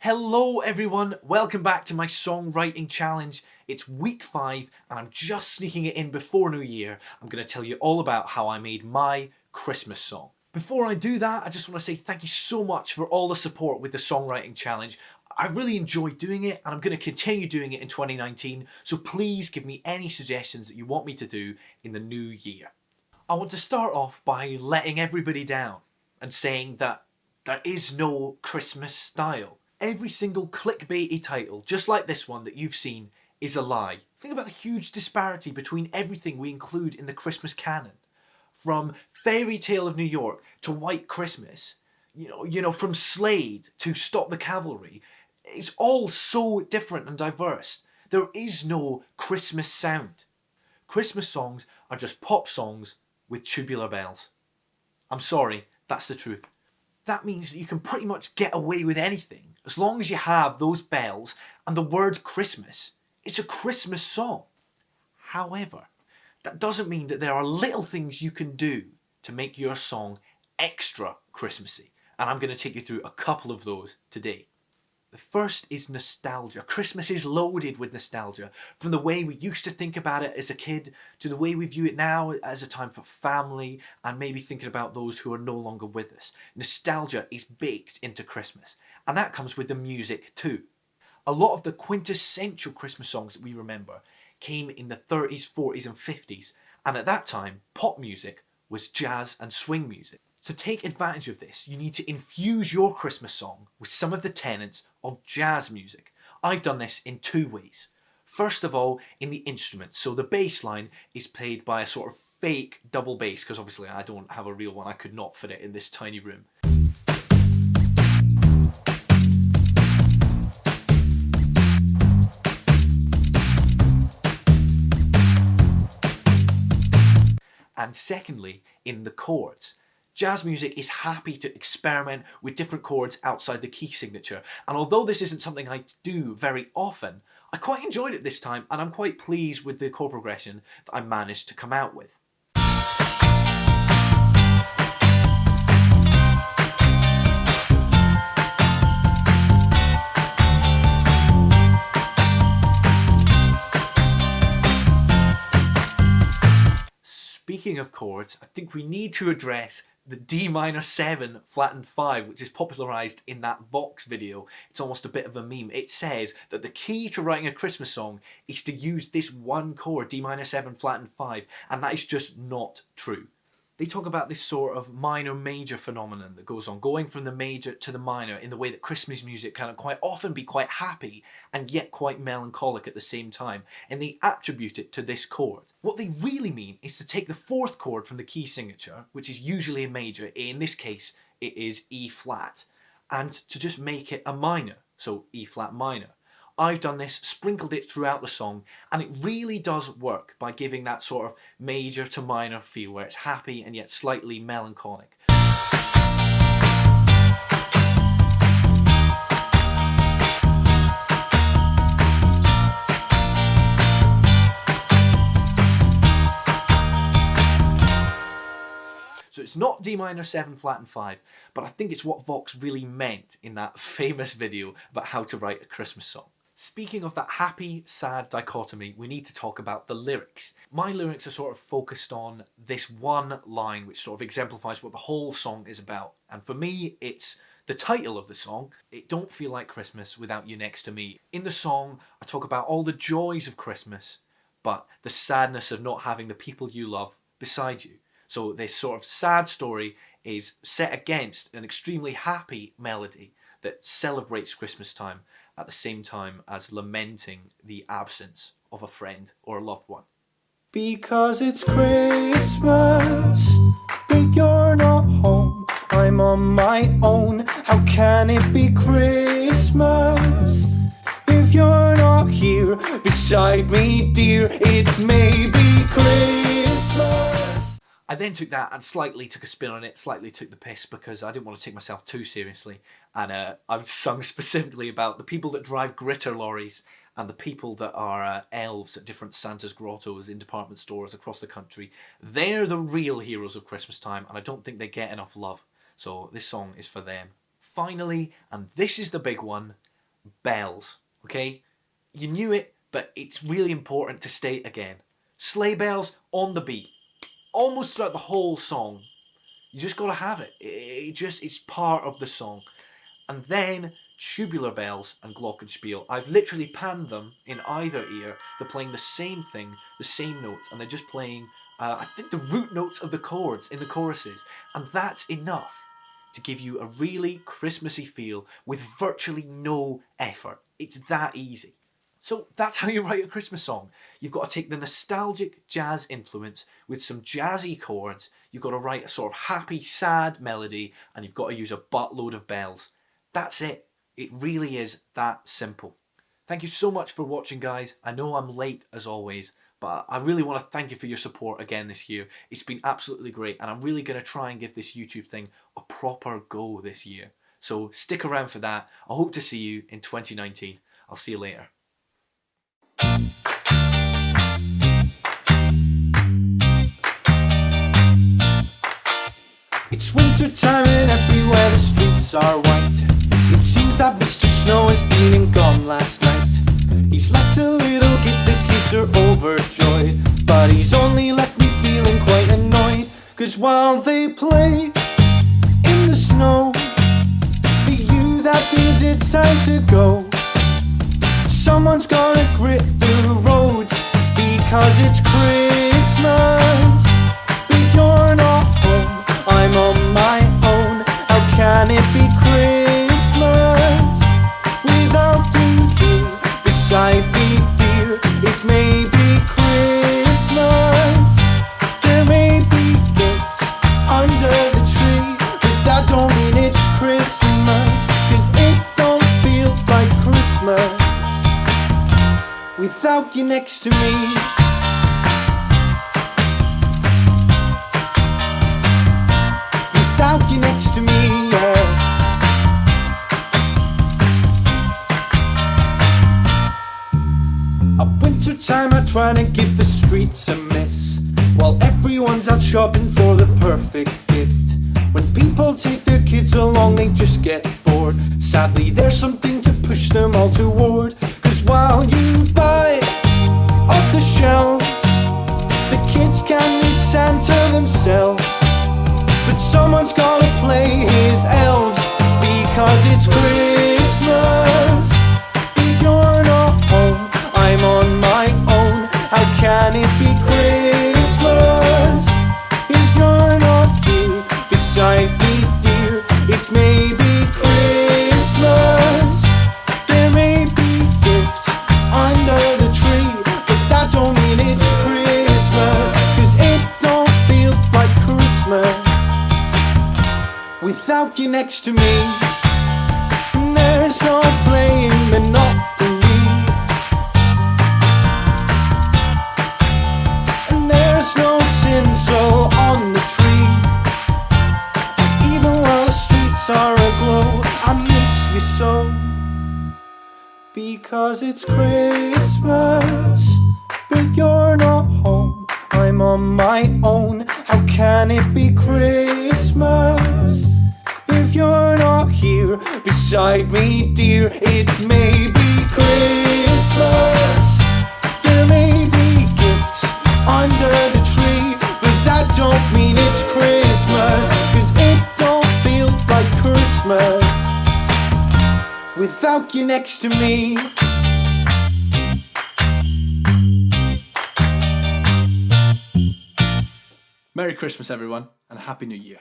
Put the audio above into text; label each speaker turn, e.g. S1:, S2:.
S1: Hello everyone, welcome back to my songwriting challenge. It's week 5 and I'm just sneaking it in before New Year. I'm going to tell you all about how I made my Christmas song. Before I do that, I just want to say thank you so much for all the support with the songwriting challenge. I really enjoy doing it and I'm going to continue doing it in 2019, so please give me any suggestions that you want me to do in the new year. I want to start off by letting everybody down and saying that there is no Christmas style. Every single clickbaity title, just like this one that you've seen, is a lie. Think about the huge disparity between everything we include in the Christmas canon. From Fairy Tale of New York to White Christmas, from Slade to Stop the Cavalry, it's all so different and diverse. There is no Christmas sound. Christmas songs are just pop songs with tubular bells. I'm sorry, that's the truth. That means that you can pretty much get away with anything as long as you have those bells and the word Christmas. It's a Christmas song. However, that doesn't mean that there are little things you can do to make your song extra Christmassy, and I'm going to take you through a couple of those today. The first is nostalgia. Christmas is loaded with nostalgia, from the way we used to think about it as a kid to the way we view it now as a time for family and maybe thinking about those who are no longer with us. Nostalgia is baked into Christmas, and that comes with the music too. A lot of the quintessential Christmas songs that we remember came in the 30s, 40s and 50s, and at that time pop music was jazz and swing music. To take advantage of this, you need to infuse your Christmas song with some of the tenets of jazz music. I've done this in 2 ways. First of all, in the instruments. So the bass line is played by a sort of fake double bass, because obviously I don't have a real one. I could not fit it in this tiny room. And secondly, in the chords. Jazz music is happy to experiment with different chords outside the key signature, and although this isn't something I do very often, I quite enjoyed it this time and I'm quite pleased with the chord progression that I managed to come out with. Speaking of chords, I think we need to address the D minor 7 flattened 5, which is popularised in that Vox video. It's almost a bit of a meme. It says that the key to writing a Christmas song is to use this one chord, D minor 7 flattened 5, and that is just not true. They talk about this sort of minor-major phenomenon that goes on, going from the major to the minor in the way that Christmas music can quite often be quite happy and yet quite melancholic at the same time, and they attribute it to this chord. What they really mean is to take the 4th chord from the key signature, which is usually a major, in this case it is E flat, and to just make it a minor, so E flat minor. I've done this, sprinkled it throughout the song, and it really does work by giving that sort of major to minor feel where it's happy and yet slightly melancholic. So it's not D minor 7 flattened 5, but I think it's what Vox really meant in that famous video about how to write a Christmas song. Speaking of that happy, sad dichotomy, we need to talk about the lyrics. My lyrics are sort of focused on this one line which sort of exemplifies what the whole song is about. And for me, it's the title of the song, It Don't Feel Like Christmas Without You Next to Me. In the song, I talk about all the joys of Christmas, but the sadness of not having the people you love beside you. So this sort of sad story is set against an extremely happy melody that celebrates Christmas time at the same time as lamenting the absence of a friend or a loved one.
S2: Because it's Christmas, but you're not home. I'm on my own. How can it be Christmas if you're not here beside me, dear? It may be Christmas.
S1: I then took that and slightly took a spin on it, slightly took the piss because I didn't want to take myself too seriously. And I sung specifically about the people that drive gritter lorries and the people that are elves at different Santa's grottos in department stores across the country. They're the real heroes of Christmas time, and I don't think they get enough love. So this song is for them. Finally, and this is the big one, bells, okay? You knew it, but it's really important to state again. Sleigh bells on the beat, almost throughout the whole song. You just gotta have it. It's part of the song. And then tubular bells and glockenspiel. I've literally panned them in either ear. They're playing the same thing, the same notes, and they're just playing, I think, the root notes of the chords in the choruses. And that's enough to give you a really Christmassy feel with virtually no effort. It's that easy. So that's how you write a Christmas song. You've got to take the nostalgic jazz influence with some jazzy chords. You've got to write a sort of happy, sad melody, and you've got to use a buttload of bells. That's it. It really is that simple. Thank you so much for watching, guys. I know I'm late as always, but I really want to thank you for your support again this year. It's been absolutely great, and I'm really going to try and give this YouTube thing a proper go this year. So stick around for that. I hope to see you in 2019. I'll see you later.
S2: It's winter time and everywhere the streets are white. It seems that Mr. Snow has been and gone last night. He's left a little gift, the kids are overjoyed, but he's only left me feeling quite annoyed. Cause while they play in the snow, for you that means it's time to go. Someone's gonna grit the roads because it's Christmas, but you're not home. I'm on my own. How can it be Christmas without you here beside me, dear? It may be Christmas, there may be gifts under the tree, but that don't mean it's Christmas, cause it don't feel like Christmas without you next to me. Without you next to me, yeah. At winter time I try to give the streets a miss, while everyone's out shopping for the perfect gift. When people take their kids along they just get bored. Sadly there's something to push them all toward. Cause while you buy off the shelves, the kids can meet Santa themselves. But someone's gotta play his elves because it's Christmas, but you're not home. I'm on my own. How can it be Christmas if you're not here beside me, dear? It may be Christmas, there may be gifts under the tree, but that don't mean it's Christmas, cause it don't feel like Christmas without you next to me. And there's no playing Monopoly, and there's no tinsel on the tree. Even while the streets are aglow, I miss you so, because it's Christmas, but you're not home. I'm on my own. How can it be Christmas if you're not here beside me, dear? It may be Christmas, there may be gifts under the tree, but that don't mean it's Christmas, cause it don't feel like Christmas without you next to me.
S1: Merry Christmas, everyone, and a Happy New Year.